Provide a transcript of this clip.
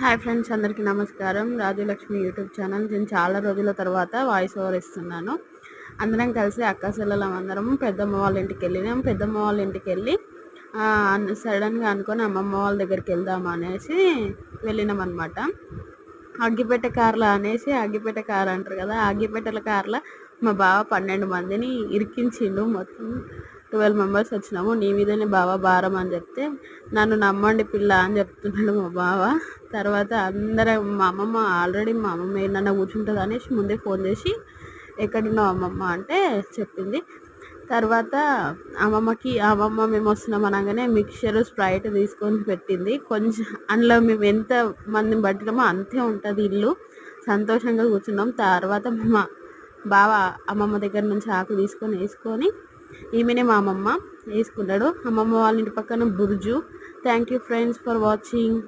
Hi friends, అందరికీ నమస్కారం. Rajalakshmi YouTube channel. నేను చాలా రోజుల తర్వాత వాయిస్ ఓవర్ ఇస్తున్నాను. అందరం కలిసి అక్క చెల్లెలం అందరం పెద్దమ్మ వాళ్ళ ఇంటికి వెళ్ళినాం. పెద్దమ్మ వాళ్ళ ఇంటికి వెళ్ళి సడన్గా అనుకొని అమ్మమ్మ వాళ్ళ దగ్గరికి వెళ్దాం అనేసి వెళ్ళినాం అనమాట. అగ్గిపెట్టె కార్లో అనేసి, అగ్గిపెట్టె కార్ అంటారు కదా, అగ్గిపెట్టెల కార్లో మా బావ 12 మందిని ఇరికించిండు. మొత్తం 12 మెంబర్స్ వచ్చినాము. నీ మీదనే బావ భారం అని చెప్తే, నన్ను నమ్మండి పిల్ల అని చెప్తున్నాడు మా బావ. తర్వాత అందరం మా అమ్మమ్మ ఏంటన్నా కూర్చుంటుంది అనేసి ముందే ఫోన్ చేసి ఎక్కడున్నావు అమ్మమ్మ అంటే చెప్పింది. తర్వాత అమ్మమ్మ మేము వస్తున్నాం అనగానే మిక్చర్ స్ప్రైట్ తీసుకొని పెట్టింది. కొంచెం అందులో మేము ఎంత మందిని పట్టినామో అంతే ఉంటుంది ఇల్లు. సంతోషంగా కూర్చున్నాం. తర్వాత మా బావ అమ్మమ్మ దగ్గర నుంచి ఆకు వేసుకొని ఈమెనే మా అమ్మమ్మ వేసుకున్నాడు. అమ్మమ్మ వాళ్ళ ఇంటి పక్కన బుర్జు. Thank you friends for watching.